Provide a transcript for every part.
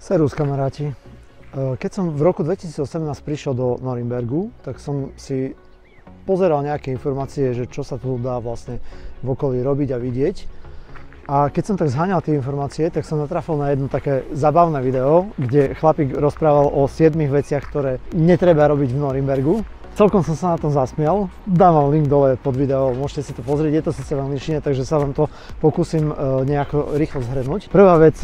Servus kamaráti. Keď som v roku 2018 prišiel do Norimbergu, tak som si pozeral nejaké informácie, že čo sa tu dá vlastne v okolí robiť a vidieť. A keď som tak zháňal tie informácie, tak som natrafil na jedno také zabavné video, kde chlapík rozprával o 7 veciach, ktoré netreba robiť v Norimbergu. Celkom som sa na tom zasmial, dám vám link dole pod video, môžete si to pozrieť, je to síce v angličtine, takže sa vám to pokúsim nejako rýchlo zhrnúť. Prvá vec,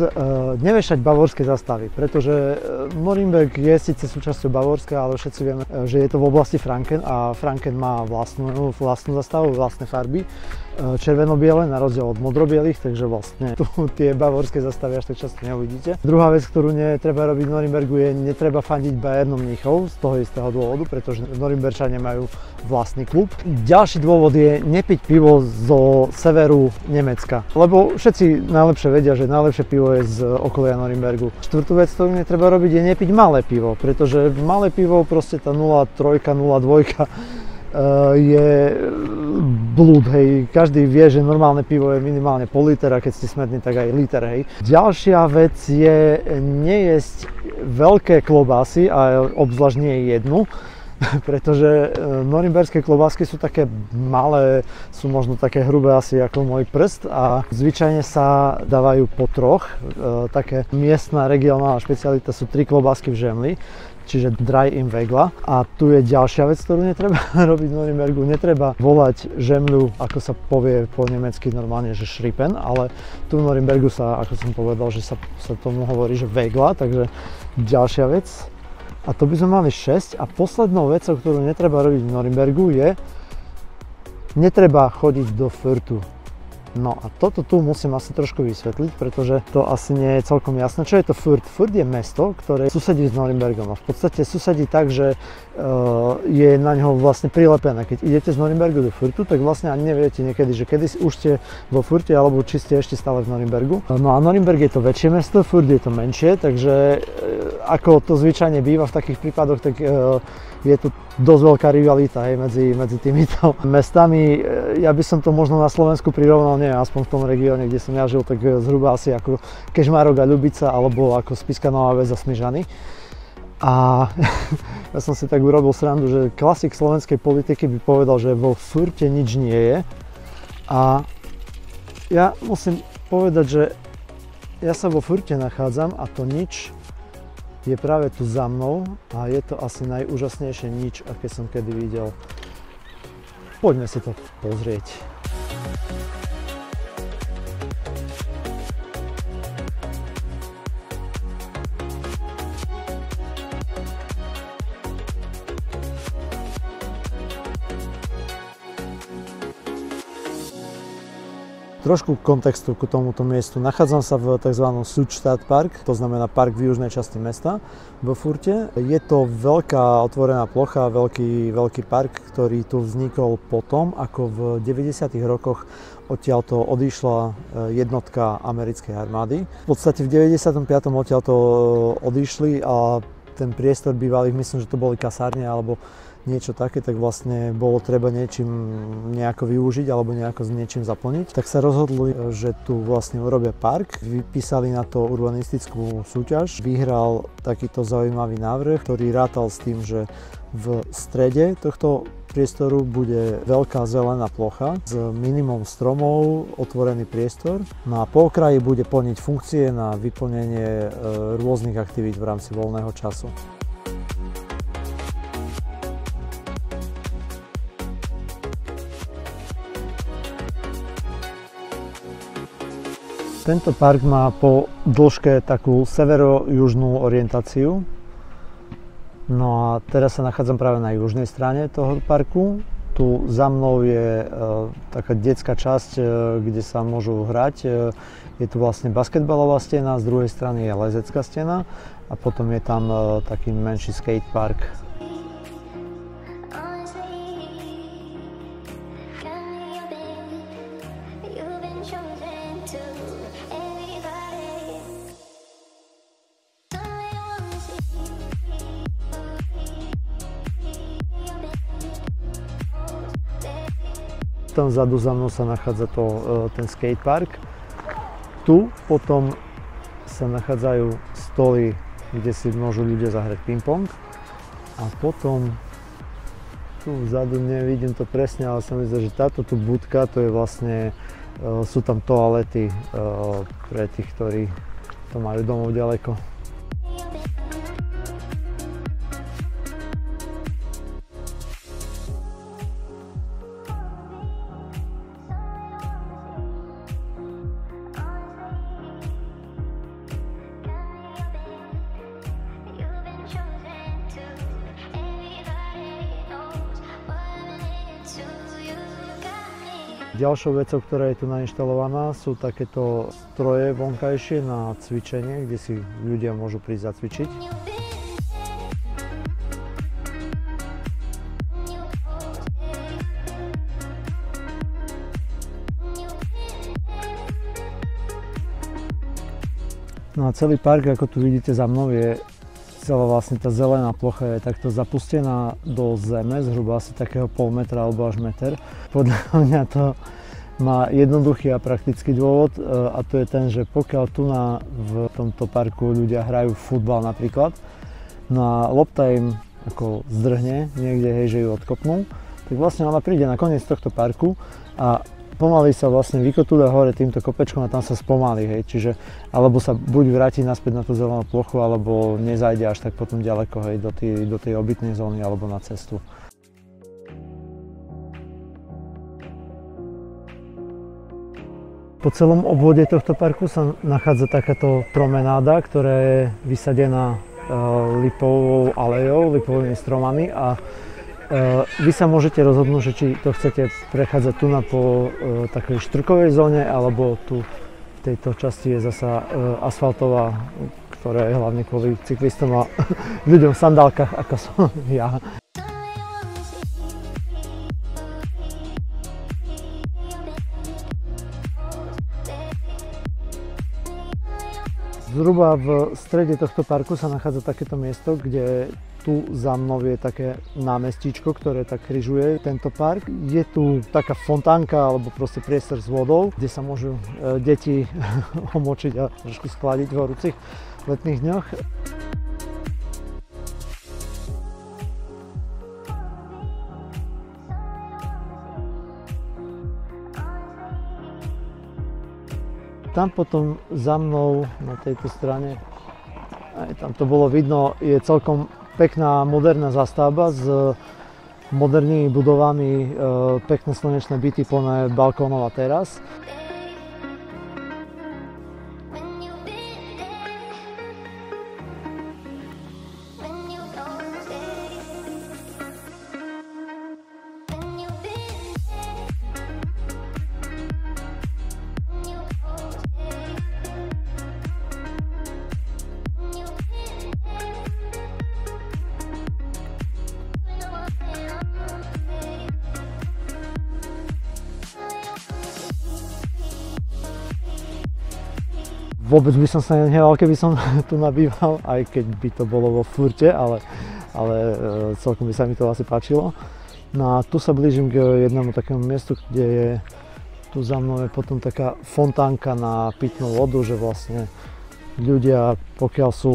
nevešať bavorské zastavy, pretože Norimberg je síce súčasťou Bavorska, ale všetci vieme, že je to v oblasti Franken a Franken má vlastnú zastavu, vlastné farby, červeno-biele na rozdiel od modro-bielých, takže vlastne tu tie bavorské zastavy až tak často neuvidíte. Druhá vec, ktorú netreba robiť v Norimbergu, je netreba fandiť Bayernu Mníchov z toho istého dôvodu, pretože Norimberčania majú vlastný klub. Ďalší dôvod je nepiť pivo zo severu Nemecka, lebo všetci najlepšie vedia, že najlepšie pivo je z okolia Norimbergu. Štvrtú vec, ktorú netreba robiť, je nepiť malé pivo, pretože malé pivo, proste tá 0,3, 0,2 je blúd, hej. Každý vie, že normálne pivo je minimálne pol liter a keď ste smední, tak aj liter, hej. Ďalšia vec je nejesť veľké klobásy a obzvlášť nie jednu, pretože norimberské klobásky sú také malé, sú možno také hrubé asi ako môj prst a zvyčajne sa dávajú po troch. Také miestna regionálna špecialita sú 3 klobásky v žemli, čiže dry im vegla. A tu je ďalšia vec, ktorú netreba robiť v Norimbergu. Netreba volať žemľu, ako sa povie po nemecky normálne, že Schrippen, ale tu v Norimbergu sa, ako som povedal, že sa tomu hovorí, že vegla, takže ďalšia vec. A to by sme mali 6. A poslednou vecou, ktorú netreba robiť v Norimbergu je netreba chodiť do Fürthu. No a toto tu musím asi trošku vysvetliť, pretože to asi nie je celkom jasné. Čo je to Fürth? Fürth je mesto, ktoré susedí s Norimbergom a v podstate susedí tak, že je na ňo vlastne prilepené. Keď idete z Norimbergu do Fürthu, tak vlastne ani neviete niekedy, že kedy už ste vo Fürthe alebo či ste ešte stále v Norimbergu. No a Norimberg je to väčšie mesto, Fürth je to menšie, takže ako to zvyčajne býva v takých prípadoch, tak je tu dosť veľká rivalita medzi týmito mestami. Ja by som to možno na Slovensku prirovnal, neviem, aspoň v tom regióne, kde som ja žil, tak zhruba asi ako Kežmarok a Ľubica, alebo ako Spišská Nová Ves a Smižany. A ja som si tak urobil srandu, že klasik slovenskej politiky by povedal, že vo Fürthe nič nie je. A ja musím povedať, že ja sa vo Fürthe nachádzam a to nič je práve tu za mnou a je to asi najúžasnejšie nič, aké som kedy videl. Poďme si to pozrieť. Trošku kontextu k tomuto miestu. Nachádzam sa v tzv. Südstadtpark, to znamená park v južnej časti mesta vo Fürthe. Je to veľká otvorená plocha, veľký park, ktorý tu vznikol potom, ako v 90. rokoch odtiaľto odišla jednotka americkej armády. V podstate v 95. odtiaľto odišli a ten priestor bývalých, myslím, že to boli kasárne alebo niečo také, tak vlastne bolo treba niečím nejako využiť alebo nejako s niečím zaplniť. Tak sa rozhodli, že tu vlastne urobia park. Vypísali na to urbanistickú súťaž. Vyhral takýto zaujímavý návrh, ktorý rátal s tým, že v strede tohto priestoru bude veľká zelená plocha s minimum stromov, otvorený priestor. No a po okraji bude plniť funkcie na vyplnenie rôznych aktivít v rámci voľného času. Tento park má po dĺžke takú severo-južnú orientáciu. No a teraz sa nachádzam práve na južnej strane toho parku. Tu za mnou je taká detská časť, kde sa môžu hrať. Je tu vlastne basketbalová stena, z druhej strany je lezecká stena a potom je tam taký menší skatepark. Tam vzadu za mnou sa nachádza ten skatepark. Tu potom sa nachádzajú stoly, kde si môžu ľudia zahrať ping-pong. A potom tu vzadu nevidím to presne, ale sa mi zdá, že táto tu budka, to je vlastne, sú tam toalety pre tých, ktorí to majú domov ďaleko. Ďalšou vecou, ktorá je tu nainštalovaná, sú takéto stroje vonkajšie na cvičenie, kde si ľudia môžu prísť zacvičiť. No a celý park, ako tu vidíte za mnou, je celá vlastne tá zelená plocha je takto zapustená do zeme, zhruba asi takého pol metra alebo až meter. Podľa mňa to má jednoduchý a praktický dôvod a to je ten, že pokiaľ tu v tomto parku ľudia hrajú futbal napríklad, no a lopta im ako zdrhne niekde, hej, že ju odkopnú, tak vlastne ona príde na koniec tohto parku a pomaly sa vlastne vykotúľa hore týmto kopečkom a tam sa spomalí, hej, čiže alebo sa buď vráti naspäť na tú zelenú plochu, alebo nezajde až tak potom ďaleko, hej, do tej obytnej zóny alebo na cestu. Po celom obvode tohto parku sa nachádza takáto promenáda, ktorá je vysadená lipovou alejou, lipovými stromami a vy sa môžete rozhodnúť, že či to chcete prechádzať tu po takej štrkovej zóne, alebo tu v tejto časti je zasa asfaltová, ktorá je hlavne kvôli cyklistom a ľuďom v sandálkach, ako som ja. Zhruba v strede tohto parku sa nachádza takéto miesto, kde tu za mnou je také námestíčko, ktoré tak križuje tento park. Je tu taká fontánka alebo proste priestor s vodou, kde sa môžu deti omočiť a trošku schladiť v horúcich letných dňoch. Tam potom za mnou na tejto strane, aj tam to bolo vidno, je celkom pekná moderná zástavba s modernými budovami, pekné slnečné byty plné balkónov a teras. Vôbec by som sa nehneval, keby som tu nabýval, aj keď by to bolo vo furte, ale celkom by sa mi to asi páčilo. No a tu sa blížim k jednému takému miestu, kde je, tu za mnou je potom taká fontánka na pitnú vodu, že vlastne ľudia, pokiaľ sú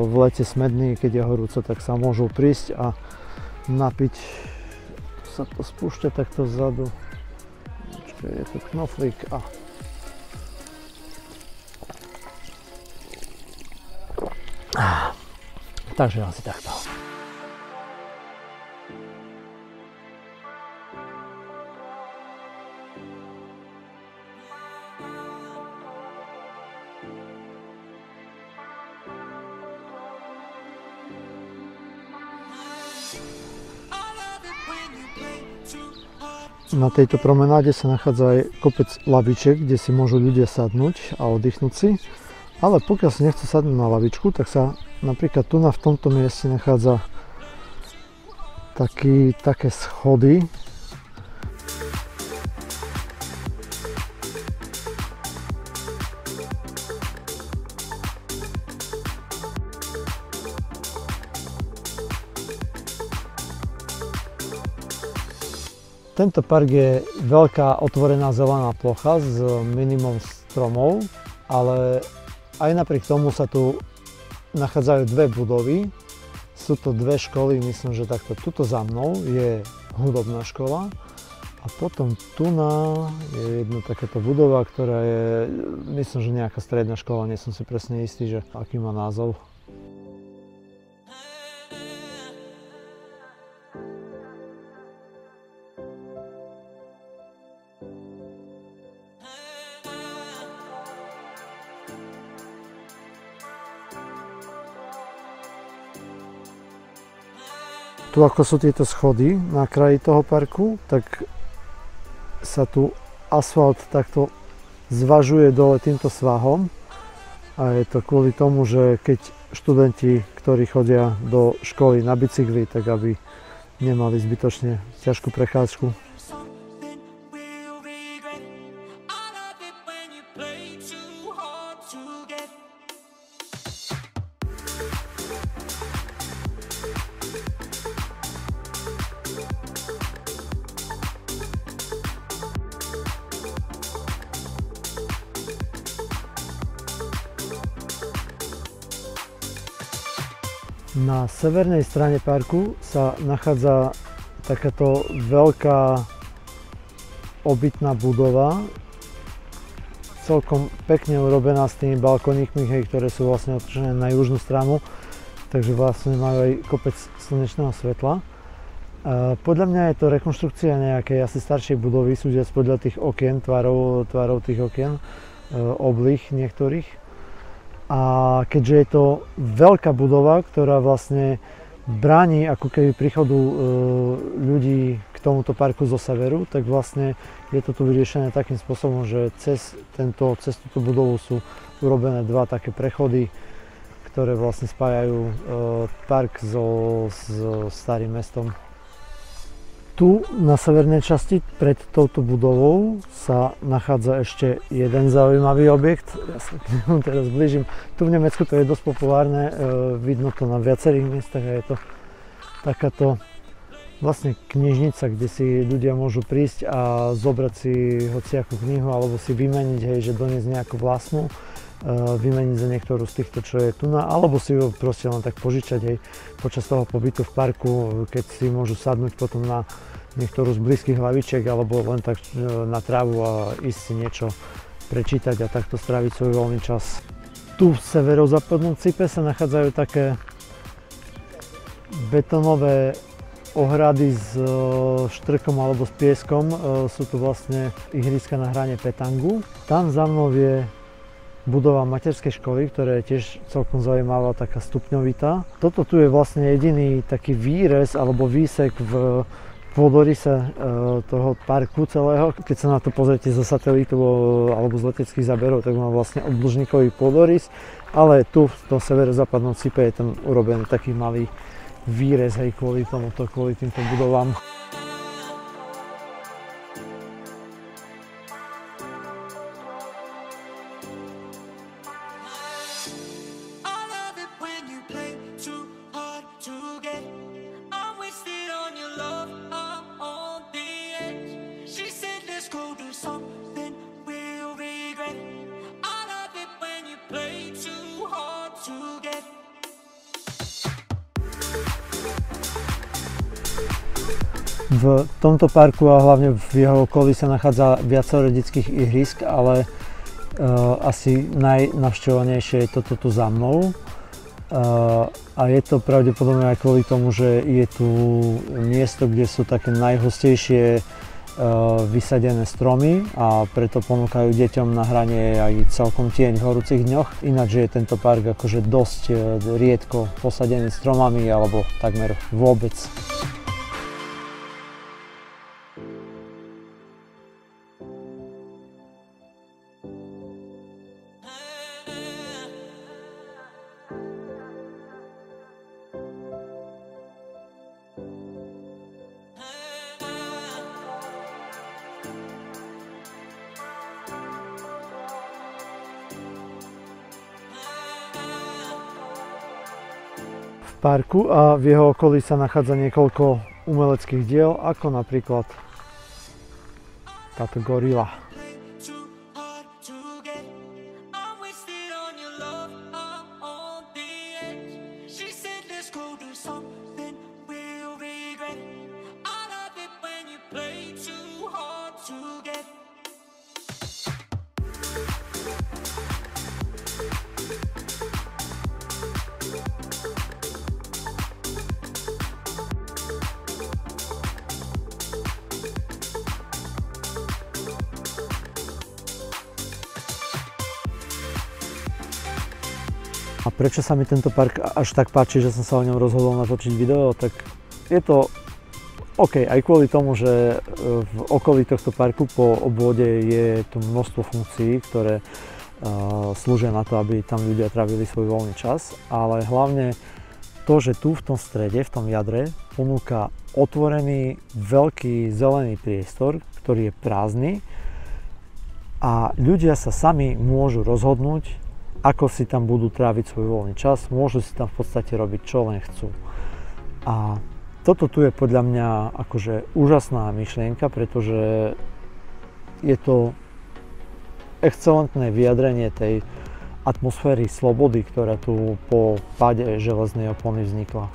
v lete smední, keď je horúco, tak sa môžu prísť a napiť. Tu sa to spúšťa takto vzadu. Je tu knoflík a takže asi takto. Na tejto promenáde sa nachádza aj kopec lavičiek, kde si môžu ľudia sadnúť a oddychnúť si. Ale pokiaľ si nechce sadnúť na lavičku, tak sa napríklad tu v tomto mieste nachádza také schody. Tento park je veľká otvorená zelená plocha s minimum stromov, ale aj napriek tomu sa tu nachádzajú dve budovy. Sú to dve školy, myslím, že takto tuto za mnou je hudobná škola a potom tu je jedna takáto budova, ktorá je, myslím, že nejaká stredná škola, nie som si presne istý, že aký má názov. Tu ako sú tieto schody na kraji toho parku, tak sa tu asfalt takto zvažuje dole týmto svahom a je to kvôli tomu, že keď študenti, ktorí chodia do školy na bicykli, tak aby nemali zbytočne ťažkú prechádzku. Na severnej strane parku sa nachádza takáto veľká obytná budova, celkom pekne urobená s tými balkoníkmi, ktoré sú vlastne otočené na južnú stranu, takže vlastne majú aj kopec slnečného svetla. Podľa mňa je to rekonštrukcia nejakej asi staršej budovy, súdiac podľa tých okien, tvarov tých okien, oblých niektorých. A keďže je to veľká budova, ktorá vlastne bráni ako keby príchodu ľudí k tomuto parku zo severu, tak vlastne je to tu vyriešené takým spôsobom, že cez túto budovu sú urobené dva také prechody, ktoré vlastne spájajú park so starým mestom. Tu na severnej časti pred touto budovou sa nachádza ešte jeden zaujímavý objekt. Ja sa k nemu teraz blížim. Tu v Nemecku to je dosť populárne, vidno to na viacerých miestach a je to takáto vlastne knižnica, kde si ľudia môžu prísť a zobrať si hociakú knihu alebo si vymeniť, hej, že doniesť nejakú vlastnú, vymeniť za niektorú z týchto, čo je tu alebo si ho proste len tak požičať, hej, počas toho pobytu v parku, keď si môžu sadnúť potom na niektorú z blízkych hlavičiek alebo len tak na trávu a ísť si niečo prečítať a takto stráviť svoj voľný čas. Tu v severozápadnom cipe sa nachádzajú také betónové ohrady s štrkom alebo s pieskom. Sú tu vlastne ihriska na hranie petangu. Tam za mnou je budova materskej školy, ktorá je tiež celkom zaujímavá, taká stupňovitá. Toto tu je vlastne jediný taký výrez alebo výsek v pôdoryse toho parku celého. Keď sa na to pozriete zo satelitu alebo z leteckých záberov, tak má vlastne obdĺžnikový pôdorys, ale tu v tom severozápadnom cipe je tam urobený taký malý výrez, hej, kvôli týmto budovám. V tomto parku a hlavne v jeho okolí sa nachádza viacero detských ihrisk, ale asi najnavštevovanejšie je toto tu za mnou. A je to pravdepodobne aj kvôli tomu, že je tu miesto, kde sú také najhustejšie vysadené stromy a preto ponúkajú deťom na hranie aj celkom tieň v horúcich dňoch. Ináč je tento park akože dosť riedko posadený stromami alebo takmer vôbec. Parku a v jeho okolí sa nachádza niekoľko umeleckých diel, ako napríklad táto gorila. A prečo sa mi tento park až tak páči, že som sa o ňom rozhodol natočiť video, tak je to OK, aj kvôli tomu, že v okolí tohto parku po obvode je tu množstvo funkcií, ktoré slúžia na to, aby tam ľudia trávili svoj voľný čas, ale hlavne to, že tu v tom strede, v tom jadre ponúka otvorený veľký zelený priestor, ktorý je prázdny a ľudia sa sami môžu rozhodnúť, ako si tam budú tráviť svoj voľný čas, môžu si tam v podstate robiť čo len chcú. A toto tu je podľa mňa akože úžasná myšlienka, pretože je to excelentné vyjadrenie tej atmosféry slobody, ktorá tu po páde železnej opony vznikla.